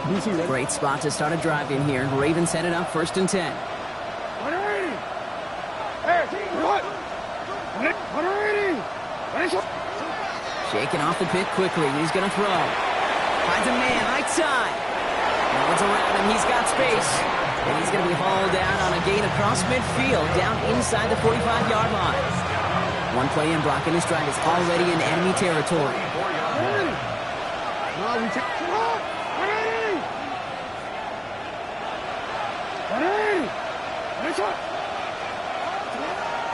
Great spot to start a drive in here. Ravens set it up 1st and 10. Shaking off the pit quickly. He's going to throw. Finds a man right side. No one's around him. He's got space. And he's going to be hauled down on a gain across midfield, down inside the 45-yard line. One play in blocking his drive is already in enemy territory.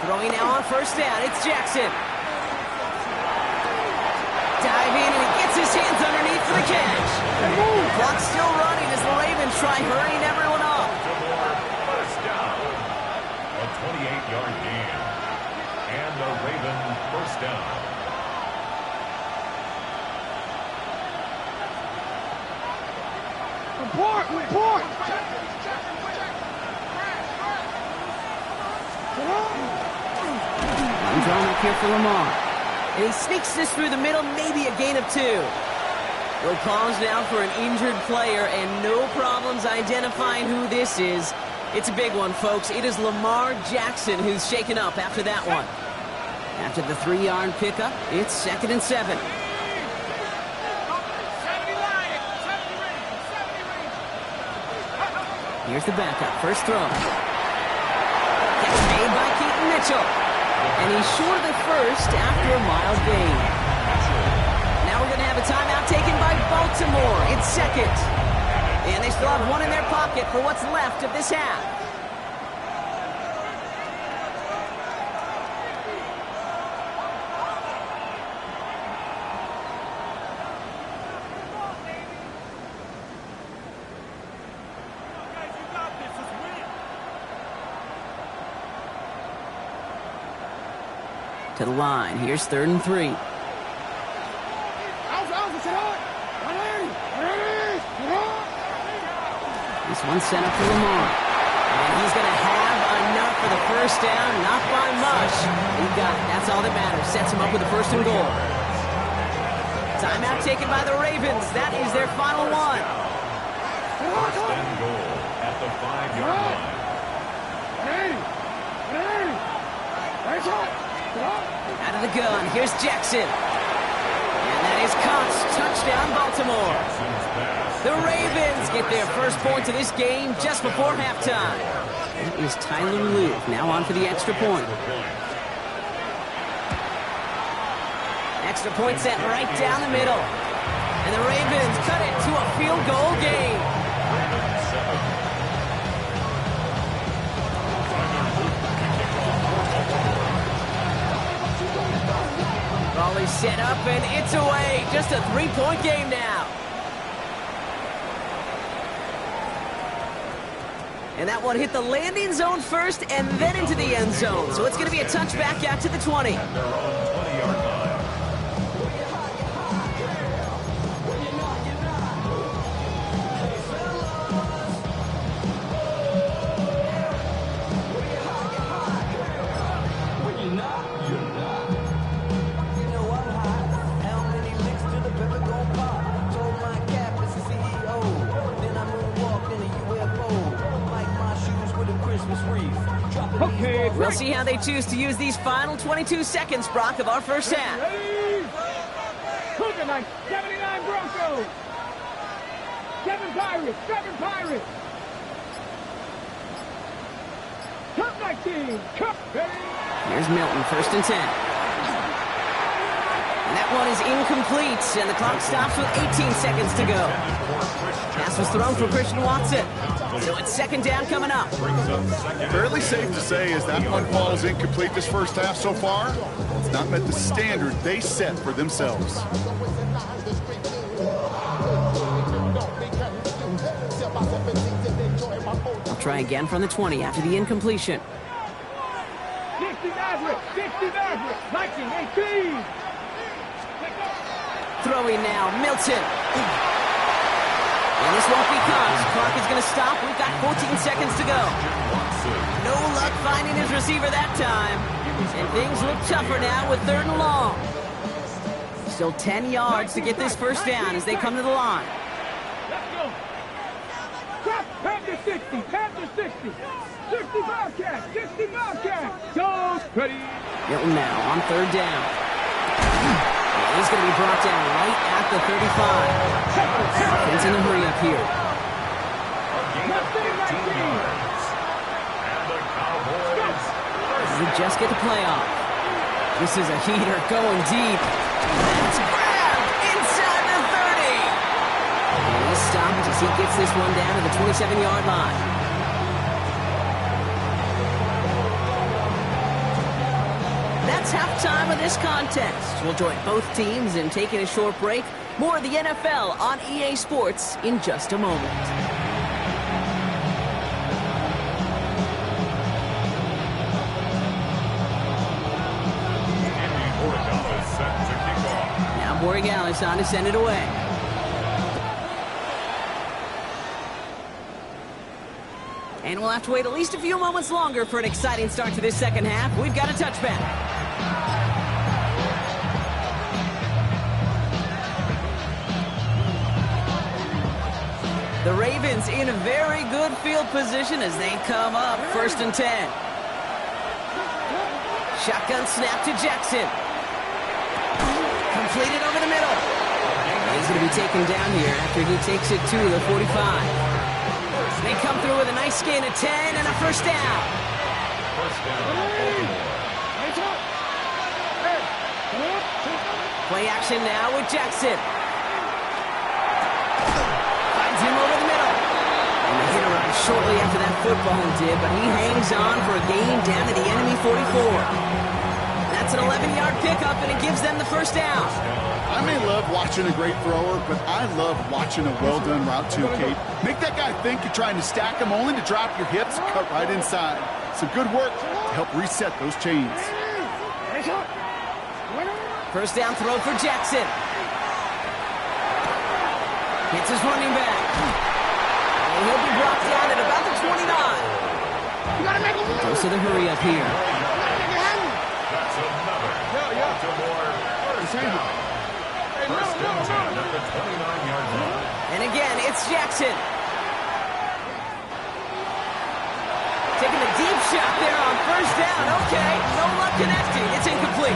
Throwing now on 1st down. It's Jackson. Dive in, and he gets his hands underneath for the catch. Clock's still running as the Ravens try hurrying everyone off. 1st down. A 28-yard gain. And the Raven 1st down. Report! I'm drawn up here for Lamar. And he sneaks this through the middle, maybe a gain of 2. We'll pause now for an injured player, and no problems identifying who this is. It's a big one, folks. It is Lamar Jackson who's shaken up after that one. After the 3-yard pickup, it's 2nd and 7. Here's the backup. First throw. Catch made by Keaton Mitchell. And he's short of the first after a mild gain. Now we're going to have a timeout taken by Baltimore. It's 2nd. And they still have one in their pocket for what's left of this half. To the line. Here's 3rd and 3. This one's sent up to Lamar. And he's going to have enough for the 1st down. Not by much. He got it. That's all that matters. Sets him up with the 1st and goal. Timeout taken by the Ravens. That is their final one. 1st and goal at the 5-yard line. Out of the gun, here's Jackson. And that is caught. Touchdown, Baltimore. The Ravens get their first points of this game just before halftime. That is Tyler Luke, now on for the extra point. Extra point set right down the middle. And the Ravens cut it to a field goal game. Raleigh set up, and it's away. Just a 3-point game now. And that one hit the landing zone first and then into the end zone. So it's going to be a touchback out to the 20. Their own 20-yard line. We'll see how they choose to use these final 22 seconds, Brock, of our first half. 79 Broncos. 7 Pirates. 7 Pirates. Cup 19. Cup. Here's Milton, 1st and 10. And that one is incomplete, and the clock stops with 18 seconds to go. Pass was thrown for Christian Watson. So it's 2nd down coming up. Fairly safe to say as that one falls incomplete this first half so far, it's not met the standard they set for themselves. I'll try again from the 20 after the incompletion. 60 Maverick. 60 Maverick. 1918. Throwing now, Milton. And this won't be caught. Clock is going to stop. We've got 14 seconds to go. No luck finding his receiver that time. And things look tougher now with 3rd and long. Still 10 yards to get this first down as they come to the line. 60. Panther 60. 60 Bobcat. 60 Bobcat. Go. Ready. Milton now on third down. He's going to be brought down right at the 35. He's in a hurry up here. Does it just get the play off? This is a heater going deep. It's grabbed inside the 30. And he's stopped as he gets this one down to the 27-yard line. That's halftime of this contest. We'll join both teams in taking a short break. More of the NFL on EA Sports in just a moment. Borregales on to send it away. And we'll have to wait at least a few moments longer for an exciting start to this second half. We've got a touchback. The Ravens in a very good field position as they come up 1st and 10. Shotgun snap to Jackson. Completed over the middle. He's going to be taken down here after he takes it to the 45. They come through with a nice gain of 10 and a first down. Play action now with Jackson. Finds him over the middle. And the hit arrives shortly after that football did, but he hangs on for a gain down to the enemy 44. That's an 11-yard pickup, and it gives them the first down. I may love watching a great thrower, but I love watching a well-done route too, Kate. Make that guy think you're trying to stack him only to drop your hips, cut right inside. Some good work to help reset those chains. First down throw for Jackson. Hits his running back. And he'll be brought down at about the 29. Goes to the hurry up here. And again, it's Jackson. Taking a deep shot there on first down. Okay, no luck connecting. It's incomplete.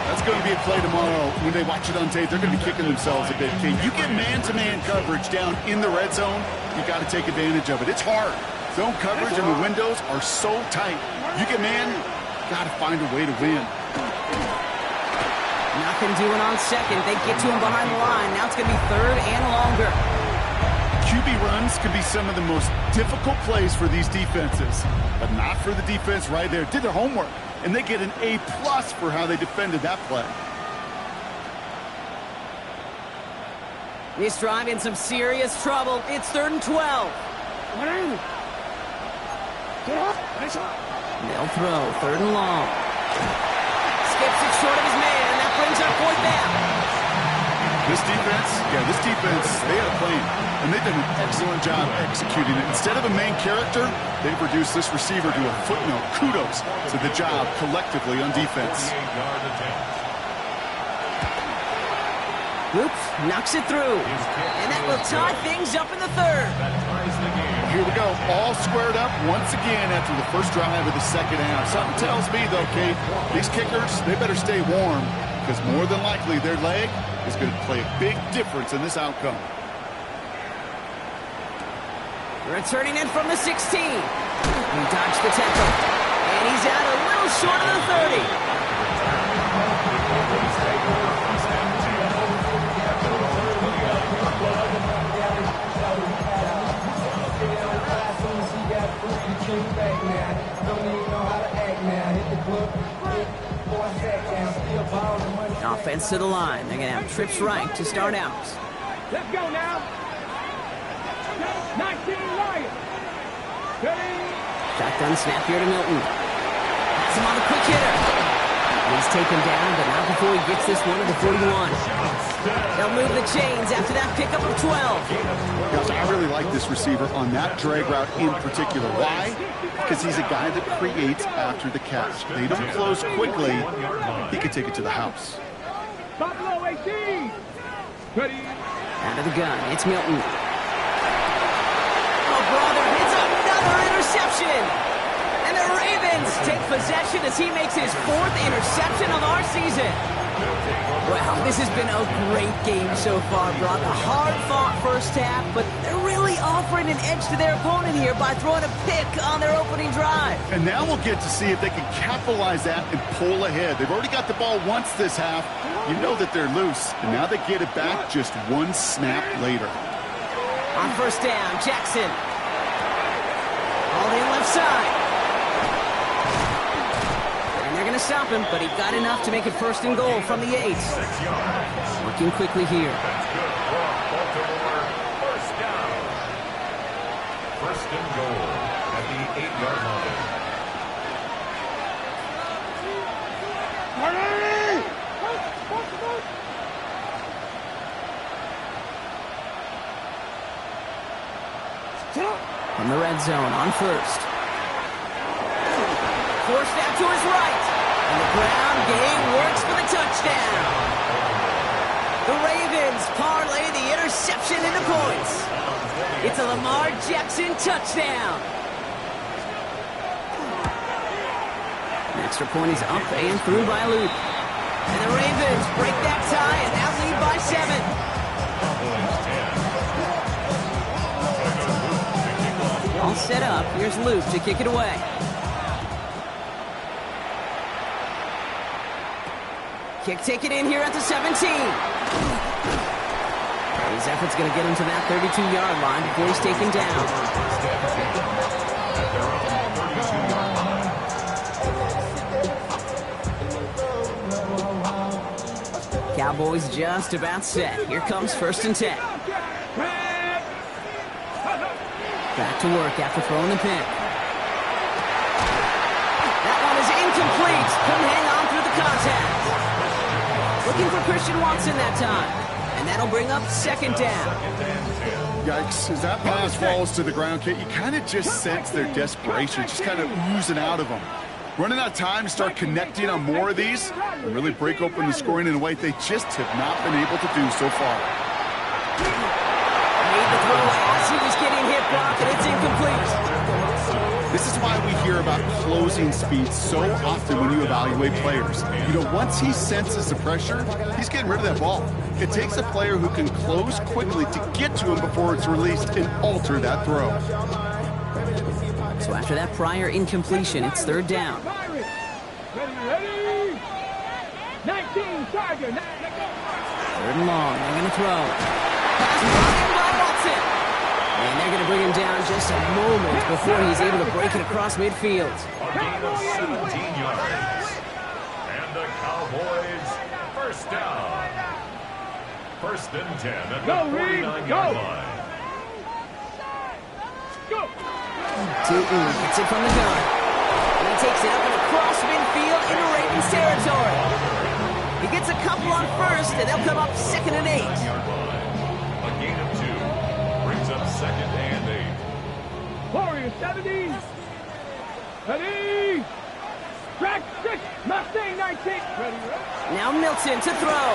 That's going to be a play tomorrow. When they watch it on tape, they're going to be kicking themselves a bit. Kate, you get man-to-man coverage down in the red zone, you got to take advantage of it. It's hard. Zone coverage and the windows are so tight. You get man, got to find a way to win. Nothing doing on second. They get to him behind the line. Now it's going to be third and longer. QB runs could be some of the most difficult plays for these defenses, but not for the defense right there. Did their homework, and they get an A+ for how they defended that play. This drive in some serious trouble. It's 3rd and 12. They'll throw 3rd and long. Skips it short of his man, and that brings up 4th down. This defense, they had a plan, and they did an excellent job executing it. Instead of a main character, they've reduced this receiver to a footnote. Kudos to the job collectively on defense. Oops, knocks it through. And that will tie things up in the 3rd. Here we go, all squared up once again after the first drive of the second half. Something tells me, though, Kate, these kickers, they better stay warm, because more than likely their leg is going to play a big difference in this outcome. Returning in from the 16. He dodged the tackle. And he's out a little short of the 30. Offense to the line. They're going to have trips right to start out. Let's go now. 19 Lions. Shotgun snap here to Milton. Has him on the quick hitter. He's taken down, but not before he gets this one to the 41. They'll move the chains after that pickup of 12. Gosh, I really like this receiver on that drag route in particular. Why? Because he's a guy that creates after the catch. They don't close quickly. He could take it to the house. Buffalo 18. Ready. Out of the gun, it's Milton. Oh, interception. And the Ravens take possession as he makes his 4th interception of our season. Well, this has been a great game so far, Brock. A hard-fought first half, but they're really offering an edge to their opponent here by throwing a pick on their opening drive. And now we'll get to see if they can capitalize that and pull ahead. They've already got the ball once this half. You know that they're loose, and now they get it back just one snap later. On first down, Jackson. All in left side. They're going to stop him, but he got enough to make it 1st and goal from the 8. Working quickly here. That's good for Baltimore. First down. 1st and goal at the 8-yard line. From the red zone on first. Forced out to his right. And the ground game works for the touchdown. The Ravens parlay the interception into points. It's a Lamar Jackson touchdown. An extra point is up and through by Luke. And the Ravens break that tie and now lead by 7. All set up. Here's Luke to kick it away. Kick taken in here at the 17. His effort's going to get him to that 32-yard line before he's taken down. Cowboys just about set. Here comes 1st and 10. Back to work after throwing the pick. That one is incomplete. Couldn't hang on through the contact. Looking for Christian Watson that time. And that'll bring up 2nd down. Yikes, as that pass falls to the ground, Kate, you kind of just sense their desperation, just kind of oozing out of them. Running out of time to start connecting on more of these and really break open the scoring in a way they just have not been able to do so far. Made the throw as he was getting hit, Brock, and it's incomplete. This is why we hear about closing speed so often when you evaluate players. You know, once he senses the pressure, he's getting rid of that ball. It takes a player who can close quickly to get to him before it's released and alter that throw. So after that prior incompletion, it's 3rd down. Ready. 19, Tiger. 3rd and long. They're going to throw. Pass brought in by Watson. And they're going to bring him down just a moment before he's able to break it across midfield. A gain of 17 yards. And the Cowboys, 1st down. 1st and 10 at the 49-yard line. Go. Gets it from the gun. And he takes it up and across midfield into Ravens territory. He gets a couple on first, and they'll come up 2nd and 8. A gain of 2 brings up 2nd and 8. Warriors 70. Ready. Track 6. Mustang 19. Ready. Now Milton to throw.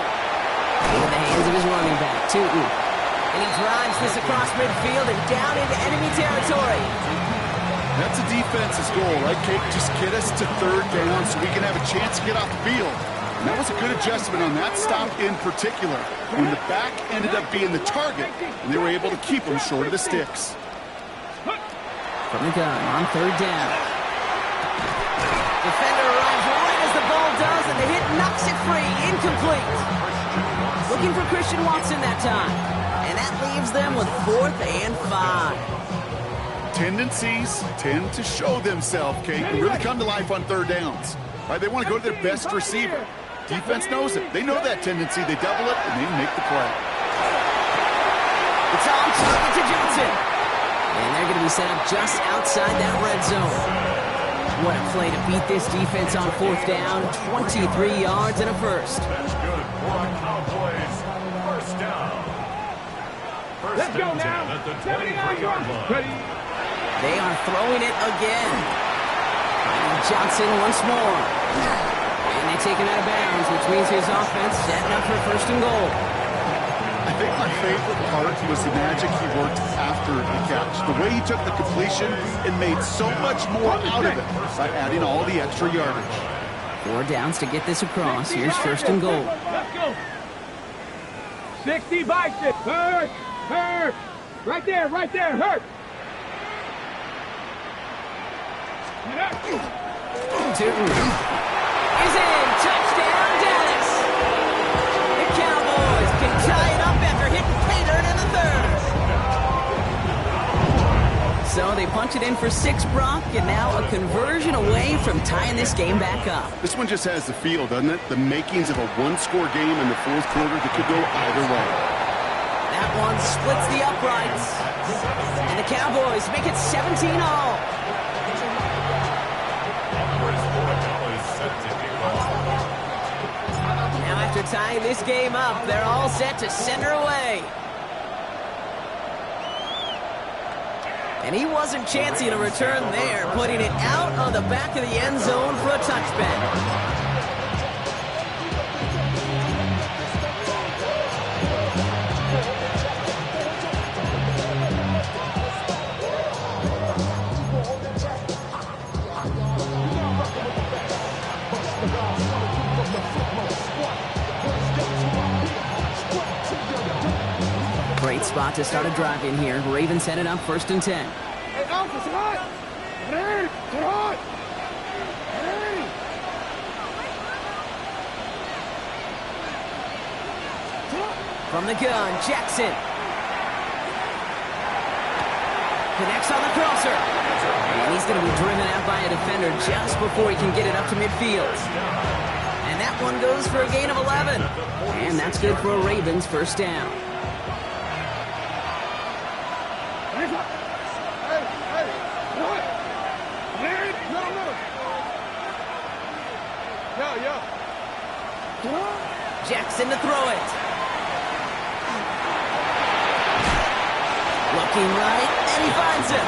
Into the hands of his running back, Tootin. And he drives this across midfield and down into enemy territory. That's a defense's goal, right, Kate? Just get us to 3rd down so we can have a chance to get off the field. And that was a good adjustment on that stop in particular, when the back ended up being the target, and they were able to keep him short of the sticks. From the gun on 3rd down. Defender arrives right as the ball does, and the hit knocks it free. Incomplete. Looking for Christian Watson that time. And that leaves them with 4th and 5. Tendencies tend to show themselves, Kate, and really come to life on 3rd downs. Right? They want to go to their best receiver. Defense knows it. They know that tendency. They double it, and they make the play. It's on target to Johnson. And they're going to be set up just outside that red zone. What a play to beat this defense on 4th down. 23 yards and a first. That's good for the Cowboys. 1st down. Let's go now. At the 23-yard line. Ready. They are throwing it again. Finding Johnson once more. And they take him out of bounds, which means his offense setting up for 1st and goal. I think my favorite part was the magic he worked after the catch. The way he took the completion and made so much more out of it by adding all the extra yardage. 4 downs to get this across. Here's 1st and goal. Let's go. 60 by 6. Hurt. Hurt. Right there. Right there. Hurt. Tootin is in. Touchdown, Dallas. The Cowboys can tie it up after hitting pay dirt in the 3rd. So they punch it in for 6, Brock, and now a conversion away from tying this game back up. This one just has the feel, doesn't it? The makings of a one-score game in the 4th quarter that could go either way. That one splits the uprights. And the Cowboys make it 17-all. Now after tying this game up, they're all set to send her away. And he wasn't chancing a return there, putting it out on the back of the end zone for a touchback. Great spot to start a drive in here. Ravens headed up 1st and 10. Hey, Alpha, it's hot. Hey, it's hot. Hey. From the gun, Jackson. Connects on the crosser. And he's going to be driven out by a defender just before he can get it up to midfield. And that one goes for a gain of 11. And that's good for a Ravens 1st down. Jackson to throw it. Looking right, and he finds him.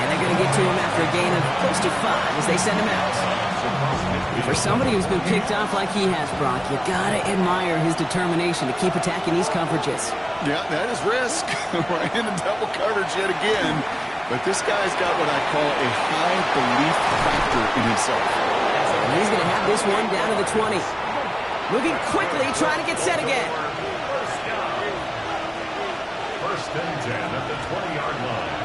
And they're going to get to him after a gain of close to 5 as they send him out. And for somebody who's been picked off like he has, Brock, you got to admire his determination to keep attacking these coverages. Yeah, that is risk. We're in a double coverage yet again. But this guy's got what I call a high belief factor in himself. And he's going to have this one down to the 20. Moving quickly, trying to get set again. 1st and 10 at the 20-yard line.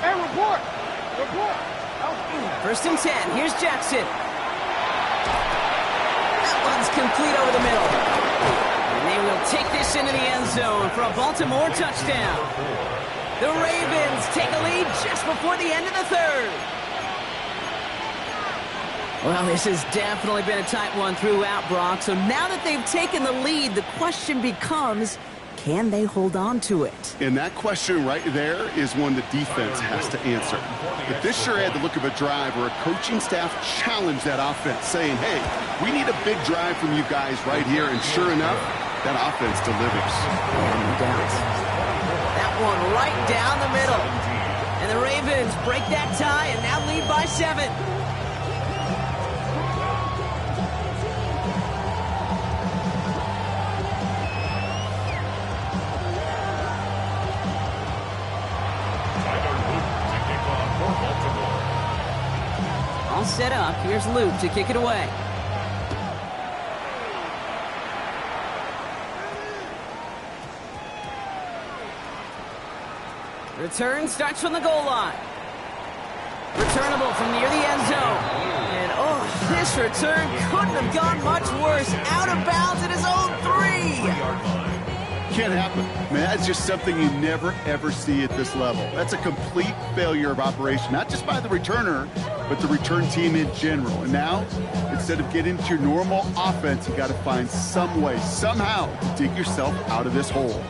Hey, report. Report. 1st and 10. Here's Jackson. That one's complete over the middle. And they will take this into the end zone for a Baltimore touchdown. The Ravens take a lead just before the end of the 3rd. Well, this has definitely been a tight one throughout, Brock. So now that they've taken the lead, the question becomes, can they hold on to it? And that question right there is one the defense has to answer. But this sure had the look of a drive where a coaching staff challenged that offense, saying, hey, we need a big drive from you guys right here. And sure enough, that offense delivers. No doubt. That one right down the middle. And the Ravens break that tie and now lead by 7. All set up. Here's Luke to kick it away. Return starts from the goal line. Returnable from near the end zone. And, oh, this return couldn't have gone much worse. Out of bounds at his own 3. Can't happen. Man, that's just something you never, ever see at this level. That's a complete failure of operation, not just by the returner, but the return team in general. And now, instead of getting to your normal offense, you got to find some way, somehow, to dig yourself out of this hole.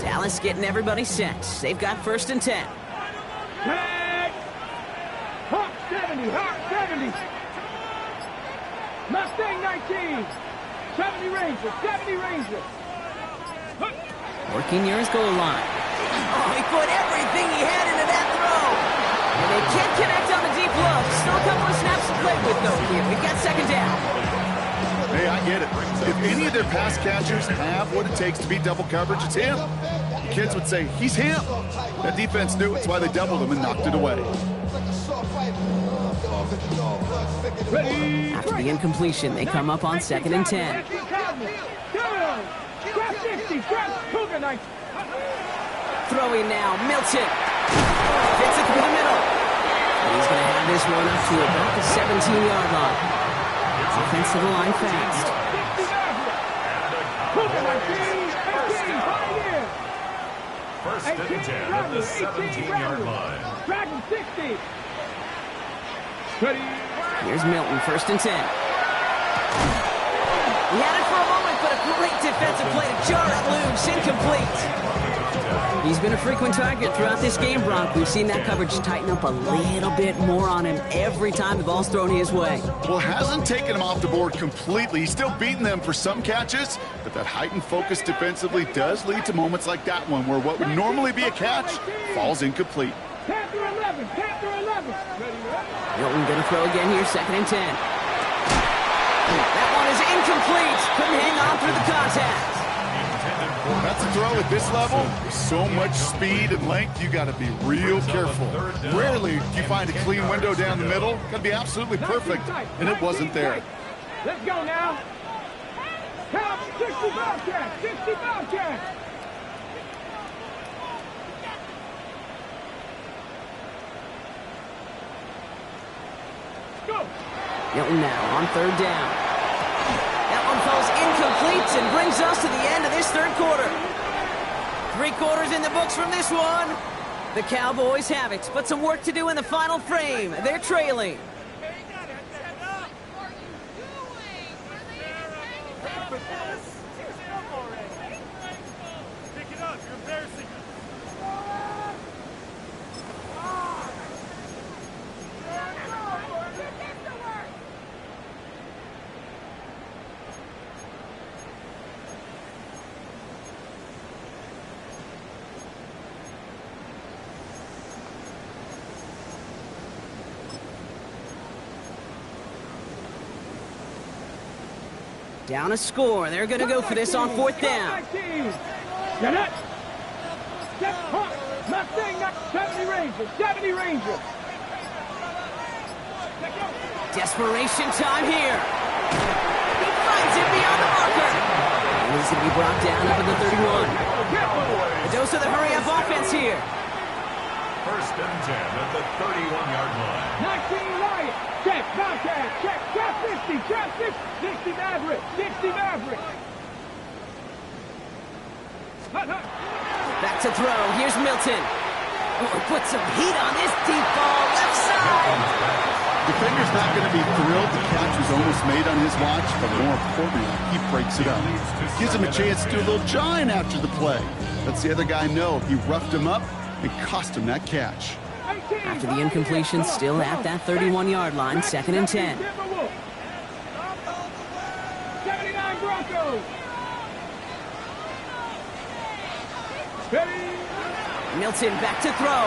Dallas getting everybody set. They've got 1st and 10. Hawk 70, Hawk 70. Mustang 19. 70 Ranger, 70 Ranger. More marking near his goal line. Oh, he put everything he had into that throw. And they can't connect on the deep look. Still a couple of snaps to play with, though, here. We've got second down. Hey, I get it. If any of their pass catchers have what it takes to beat double coverage, it's him. The kids would say, he's him. That defense knew it's why they doubled him and knocked it away. After the incompletion, they come up on 2nd and 10. Throwing now, Milton. Gets it through the middle. And he's going to have this one up to about the 17-yard line. Offensive line fast. First and 10 at the 17-yard line. Dragon 60. Here's Milton, 1st and 10. He had it for a moment, but a great defensive play to jar it loose. Incomplete. He's been a frequent target throughout this game, Bronk. We've seen that coverage tighten up a little bit more on him every time the ball's thrown his way. Well, hasn't taken him off the board completely. He's still beating them for some catches, but that heightened focus defensively does lead to moments like that one where what would normally be a catch falls incomplete. Panther 11, Panther 11. Milton going to throw again here, 2nd and 10. That one is incomplete. Couldn't hang on through the contact. That's a throw at this level. With so much speed and length, you got to be real careful. Rarely do you find a clean window down the middle. Got to be absolutely perfect, and it wasn't there. Let's go now. Count 60 Bobcats, 60 Bobcats. Go. Milton now on 3rd down. That one falls incomplete and brings us to the end of this 3rd quarter. 3 quarters in the books from this one. The Cowboys have it, but some work to do in the final frame. They're trailing. Pick it up, you're embarrassing. Down a score. They're going to go for this on 4th down. Get it. Step up. Mustang, 70 Ranger. 70 Ranger. Desperation time here. He finds it beyond the marker. And he's going to be brought down up at the 31. A dose of the hurry-up offense here. 1st and 10 at the 31-yard line. 19 Lion. Check. Bobcat. Check. Check 50. Check 60 Maverick. 60 Maverick. Back to throw. Here's Milton. Oh, put some heat on this deep ball. Left side. Defender's not going to be thrilled the catch was almost made on his watch, but more importantly, he breaks it up. Gives him a chance to do a little jawing after the play. Lets the other guy know he roughed him up and cost him that catch. After the incompletion, still at that 31-yard line, 2nd and 10. 79 Broncos. Milton back to throw.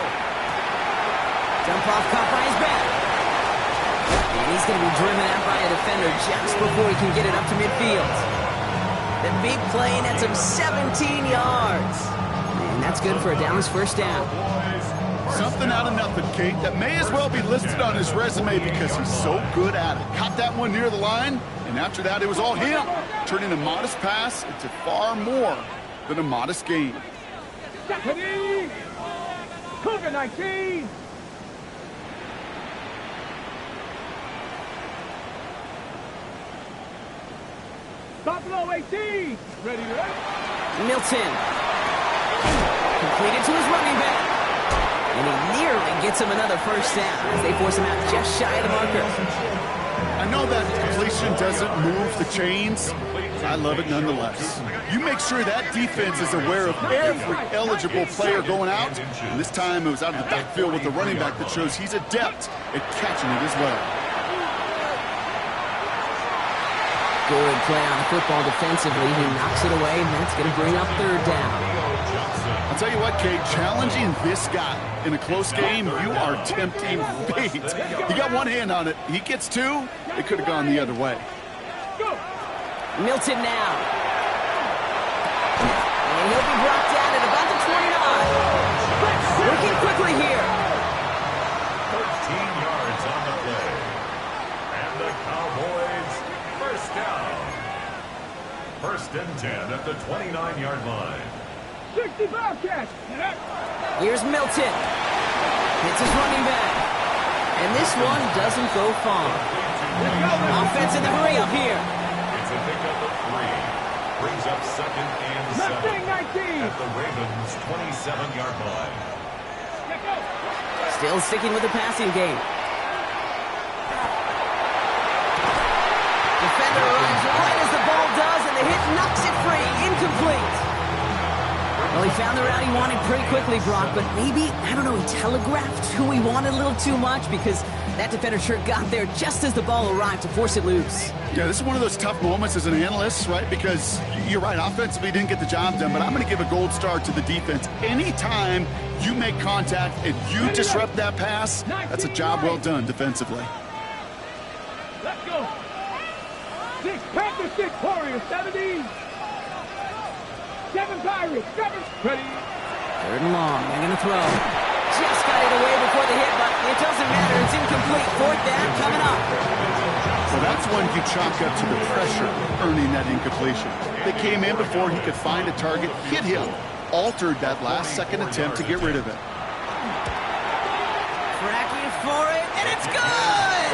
Jump off caught by his back. And he's going to be driven out by a defender just before he can get it up to midfield. The big play nets him 17 yards. And that's good for a Dallas 1st down. Something out of nothing, Kate, that may as well be listed on his resume because he's so good at it. Caught that one near the line, and after that, it was all him, turning a modest pass into far more than a modest gain. Cougar 19. Buffalo 18. Ready to run. Milton. Completed to his running back. And he nearly gets him another 1st down as they force him out just shy of the marker. I know that completion doesn't move the chains. I love it nonetheless. You make sure that defense is aware of every eligible player going out. And this time it was out of the backfield with the running back that shows he's adept at catching it as well. Good play on the football defensively. He knocks it away, and that's going to bring up 3rd down. I'll tell you what, Kate, challenging this guy in a close game, you are tempting fate. He got one hand on it. He gets two. It could have gone the other way. Milton now. And he'll be brought down at about the 29. Working quickly here. 13 yards on the play. And the Cowboys, first down. First and 10 at the 29-yard line. 65 catch. Here's Milton. Hits his running back. And this one doesn't go far. Offense in the hurry up here. It's a pickup of 3. Brings up second and 7 at the Ravens' 27-yard line. Still sticking with the passing game. Defender arrives right as the ball does, and the hit knocks it free. Incomplete. Well, he found the route he wanted pretty quickly, Brock, but maybe, I don't know, he telegraphed who he wanted a little too much because that defender sure got there just as the ball arrived to force it loose. Yeah, this is one of those tough moments as an analyst, right? Because you're right, offensively didn't get the job done, but I'm going to give a gold star to the defense. Anytime you make contact and you disrupt that pass, that's a job well done defensively. Let's go. 6 Panthers, 6 Warriors, 17. 7 Pirates, 7. Ready. Third and long. They're going to throw. Just got it away before the hit, but it doesn't matter. It's incomplete. Fourth down coming up. Well, that's one you chalk up to the pressure earning that incompletion. They came in before he could find a target, hit him, altered that last second attempt to get rid of it. Tracking for it, and it's good!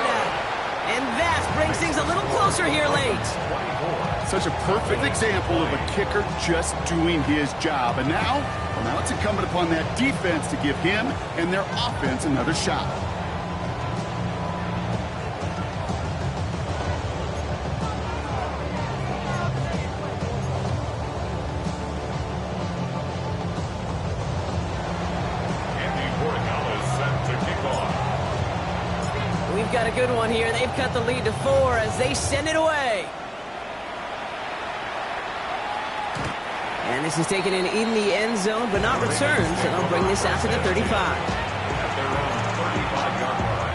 And that brings things a little closer here late. Such a perfect example of a kicker just doing his job. And now it's incumbent upon that defense to give him and their offense another shot. We've got a good one here. They've cut the lead to 4 as they send it away. And this is taken in the end zone, but not returned, so they'll bring this out to the 35. At their own 35-yard line.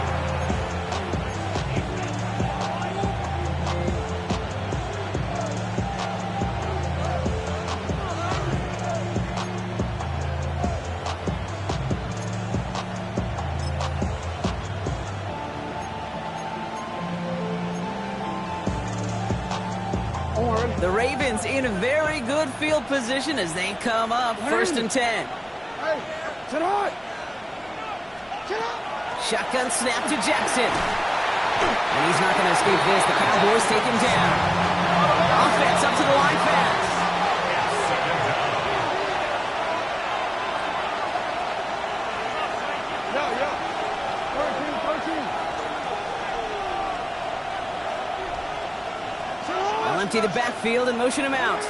The Ravens in a very good field position as they come up. First and 10. Hey, sit on. Shotgun snap to Jackson. And he's not going to escape this. The Cowboys take him down. Offense up to the line fast. They'll empty the backfield and motion him out.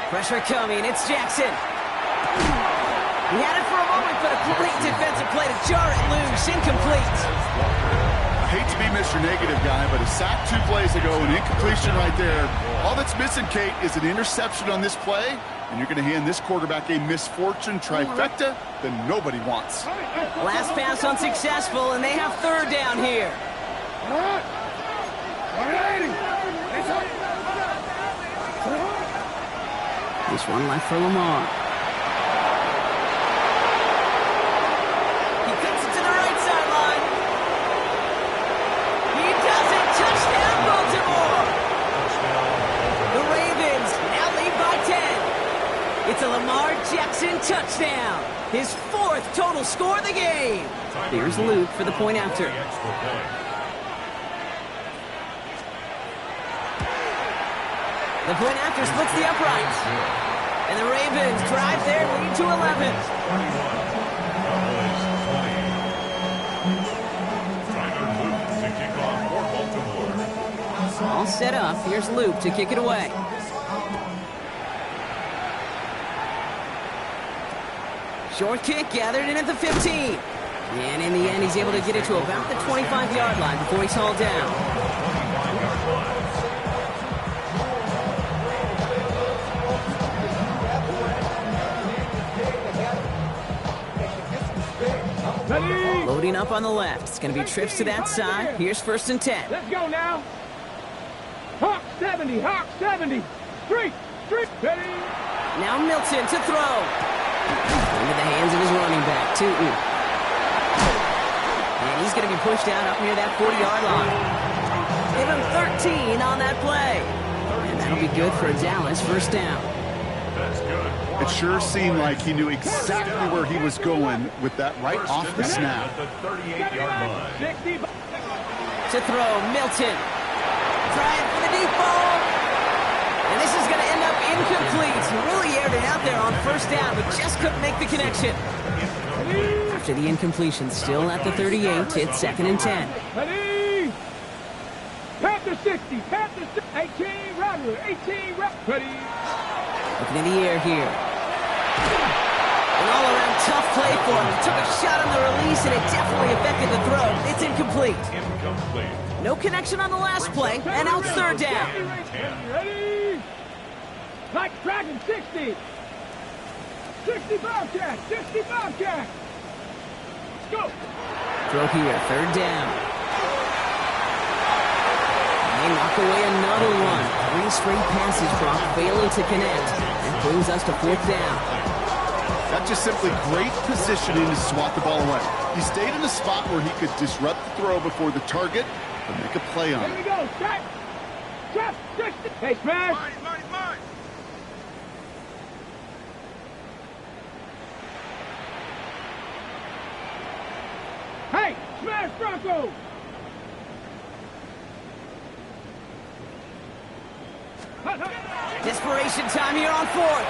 Pressure coming. It's Jackson. He had it for a moment, but a great defensive play to jar it loose. Incomplete. I hate to be Mr. Negative guy, but a sack 2 plays ago, an incompletion right there. All that's missing, Kate, is an interception on this play, and you're going to hand this quarterback a misfortune trifecta that nobody wants. Last pass unsuccessful, and they have third down here. This one left for Lamar. He cuts it to the right sideline. He does it. Touchdown, Baltimore. The Ravens now lead by 10. It's a Lamar Jackson touchdown. His 4th total score of the game. Here's Luke for the point after. The point after splits the uprights. And the Ravens drive their lead to 11. All set up. Here's Luke to kick it away. Short kick gathered in at the 15. And in the end, he's able to get it to about the 25-yard line before he's hauled down. Loading up on the left. It's going to be trips to that side. Here's 1st and 10. Let's go now. Hawk 70, Hawk 70. Street, ready. Now Milton to throw. Into the hands of his running back, Tootin. And he's going to be pushed out up near that 40-yard line. Give him 13 on that play. And that'll be good for Dallas. 1st down. That's good. It sure seemed like he knew exactly where he was going with that right off the snap. At the 38-yard line. 60. To throw, Milton. Trying for the deep ball. And this is going to end up incomplete. He really aired it out there on 1st down, but just couldn't make the connection. After the incompletion, still at the 38, it's 2nd and 10. Ready. Panther 60, Panther 60. 18, Rattler, 18, Rattler. Ready. Looking in the air here. An all-around tough play for him. He took a shot on the release, and it definitely affected the throw. It's incomplete. Incomplete. No connection on the last play, and now it's 3rd down. Ready. Like Dragon 60. 60 Bobcat, 60 Bobcat. Go. Throw here, 3rd down. They knock away another one. 3 straight passes, Brock, failing to connect. That brings us to 4th down. That's just simply great positioning to swat the ball away. He stayed in a spot where he could disrupt the throw before the target and make a play on Here it. we go. Trap. 60. Hey, smash. Mine. Hey, smash Bronco. Desperation time here on 4th.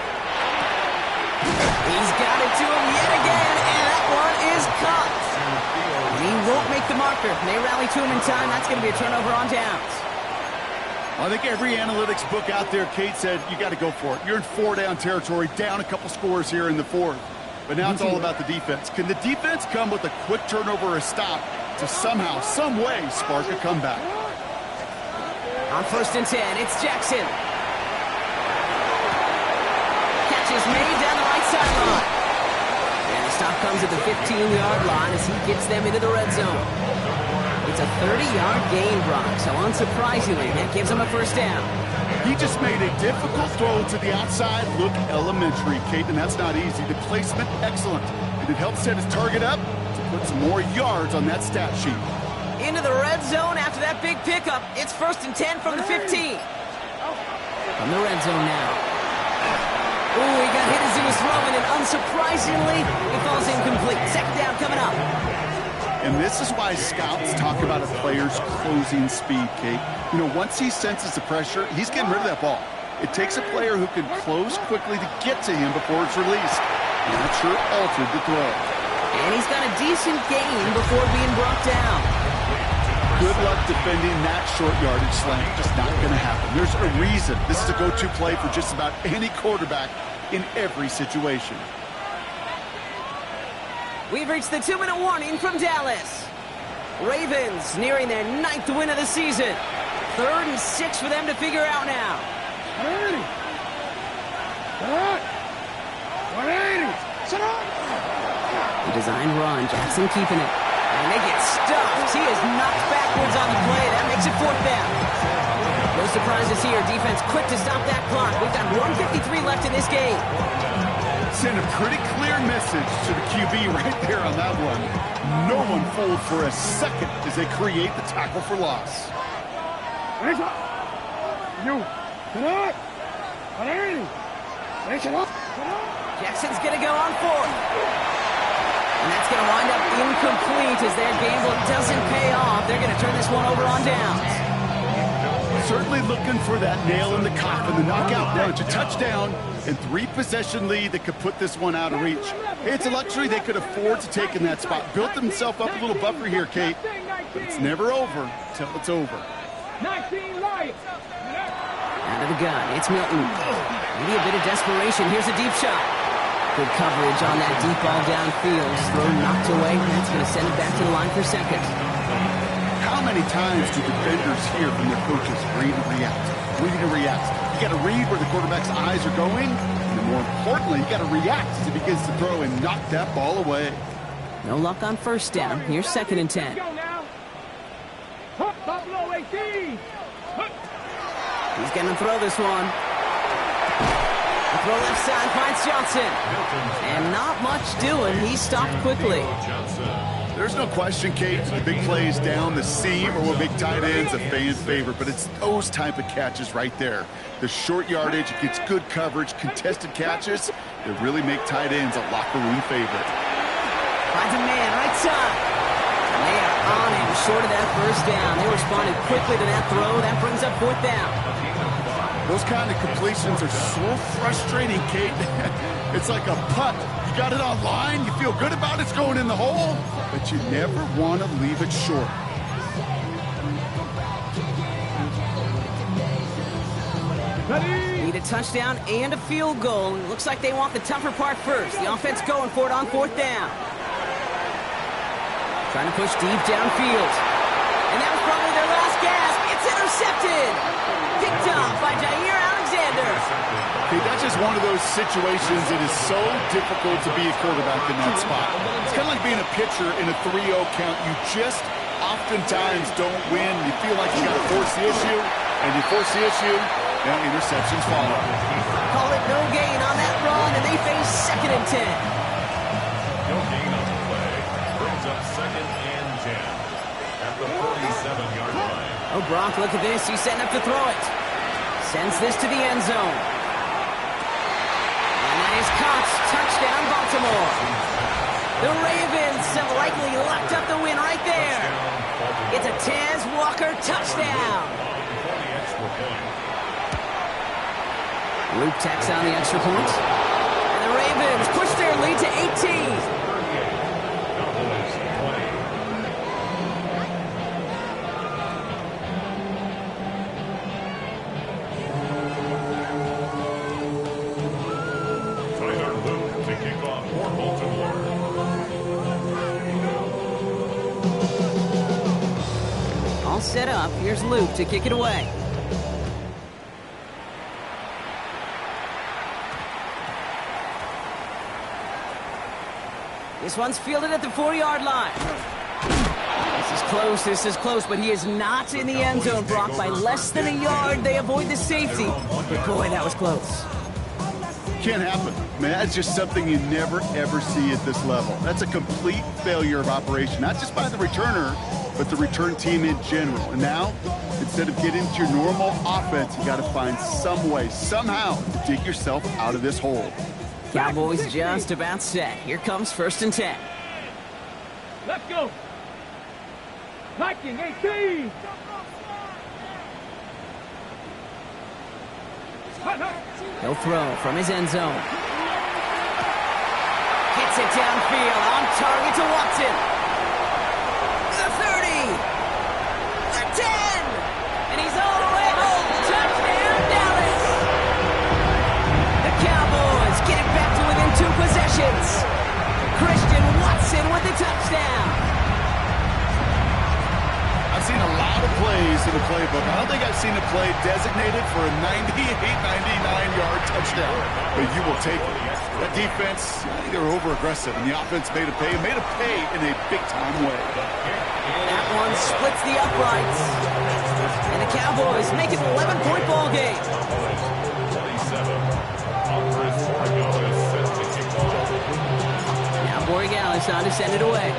He's got it to him yet again, and that one is caught. He won't make the marker. They rally to him in time. That's going to be a turnover on downs. I think every analytics book out there, Kate, said you got to go for it. You're in 4-down territory, down a couple scores here in the 4th. But now it's all about the defense. Can the defense come with a quick turnover or a stop to somehow, some way, spark a comeback? On 1st and 10, it's Jackson. Catch is made down the right sideline. And the stop comes at the 15-yard line as he gets them into the red zone. It's a 30-yard gain, Brock, so unsurprisingly, that gives him a 1st down. He just made a difficult throw to the outside look elementary, Kate, and that's not easy. The placement, excellent. And it helped set his target up to put some more yards on that stat sheet. Into the red zone after that big pickup. It's 1st and 10 from the 15. From the red zone now. Ooh, he got hit as he was throwing, and unsurprisingly, it falls incomplete. 2nd down coming up. And this is why scouts talk about a player's closing speed, Kate. You know, once he senses the pressure, he's getting rid of that ball. It takes a player who can close quickly to get to him before it's released. And that sure altered the throw. And he's got a decent gain before being brought down. Good luck defending that short yardage slant. Just not going to happen. There's a reason this is a go-to play for just about any quarterback in every situation. We've reached the 2-minute warning from Dallas. Ravens nearing their 9th win of the season. 3rd and 6 for them to figure out now. 180. 180. Sit up. The design run, Jackson keeping it. And they get stuffed. He is knocked backwards on the play. That makes it 4th down. No surprises here. Defense quick to stop that clock. We've got 1:53 left in this game. Send a pretty clear message to the QB right there on that one. No one fooled for a second as they create the tackle for loss. Jackson's going to go on 4th. And that's going to wind up incomplete as their gamble doesn't pay off. They're going to turn this one over on downs. Certainly looking for that nail in the coffin, the knockout punch, a touchdown, and 3-possession lead that could put this one out of reach. Hey, it's a luxury they could afford to take in that spot. Built themselves up a little buffer here, Kate, but it's never over till it's over. 19 Lions. Out of the gun, it's Milton. Maybe a bit of desperation. Here's a deep shot. Good coverage on that deep ball downfield. Throw knocked away. That's going to send it back to the line for 2nd. How many times do defenders hear from their coaches, read and react, read and react? You got to read where the quarterback's eyes are going, and more importantly, you got to react as he begins to throw and knock that ball away. No luck on first down. Here's 2nd and 10. Go now. Buffalo 18. He's going to throw this one. The throw left side finds Johnson. And not much doing. He stopped quickly. There's no question, Kate, the big plays down the seam or what make tight ends a fan favorite, but it's those type of catches right there. The short yardage, it gets good coverage, contested catches that really make tight ends a locker room favorite. Finds a man, right side. And they are on him, short of that first down. They responded quickly to that throw. That brings up 4th down. Those kind of completions are so frustrating, Kate. It's like a putt. You got it on line, you feel good about it's going in the hole, but you never want to leave it short. Need a touchdown and a field goal. Looks like they want the tougher part first. The offense going for it on 4th down. Trying to push deep downfield. And that was probably their last gasp. It's intercepted. Picked up by Jair Alexander. Okay, that's just one of those situations that is so difficult to be a quarterback in that spot. It's kind of like being a pitcher in a 3-0 count. You just oftentimes don't win. You feel like you got to force the issue, and you force the issue, and interceptions follow. Call it no gain on that run, and they face 2nd and 10. No gain on the play. Brings up 2nd and 10 at the 47-yard line. Oh, Brock, look at this. He's setting up to throw it. Sends this to the end zone. And that is caught. Touchdown, Baltimore. The Ravens have likely locked up the win right there. It's a Taz Walker touchdown. Luke tacks on the extra point. And the Ravens push their lead to 18. All set up. Here's Luke to kick it away. This one's fielded at the 4-yard line. This is close, but he is not in the end zone, Brock. By less than a yard, they avoid the safety. But boy, that was close. Can't happen. Man, that's just something you never, ever see at this level. That's a complete failure of operation, not just by the returner, but the return team in general. And now, instead of getting into your normal offense, you got to find some way, somehow, to dig yourself out of this hole. Cowboys just about set. Here comes 1st and 10. Let's go. Viking 18. He'll throw from his end zone. Gets it downfield, on target to Watson. The 30. The 10. And he's all the way home. Touchdown, Dallas. The Cowboys get it back to within 2 possessions. Christian Watson with the touchdown. I've seen a lot of plays in the playbook. I don't think I've seen a play designated for a 99-yard touchdown, but you will take it. That defense, I think they were over-aggressive, and the offense made a pay in a big-time way. That one splits the uprights, and the Cowboys make it an 11-point ball game. Now Borregales on to send it away.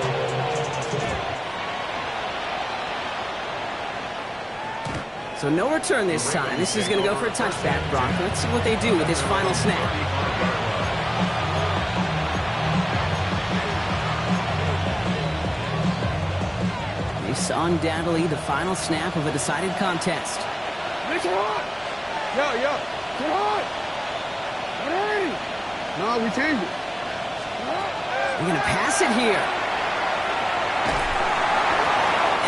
So no return this time. This is going to go for a touchback, Brock. Let's see what they do with this final snap. This undoubtedly the final snap of a decided contest. Get hot! Yo, get hot! Get ready! No, we changed it. We're going to pass it here.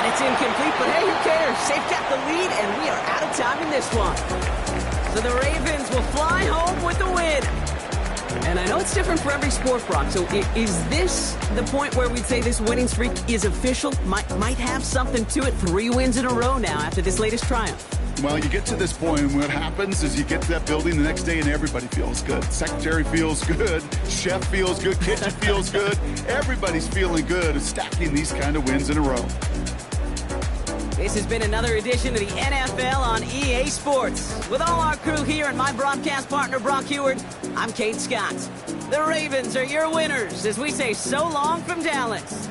And it's incomplete, but hey, who cares? They've got the lead, and we are out of time in this one. So the Ravens will fly home with the win. And I know it's different for every sport, Brock. So is this the point where we'd say this winning streak is official? Might have something to it. 3 wins in a row now after this latest triumph. Well, you get to this point, and what happens is you get to that building the next day, and everybody feels good. Secretary feels good. Chef feels good. Kitchen feels good. Everybody's feeling good at stacking these kind of wins in a row. This has been another edition of the NFL on EA Sports. With all our crew here and my broadcast partner, Brock Heward, I'm Kate Scott. The Ravens are your winners as we say so long from Dallas.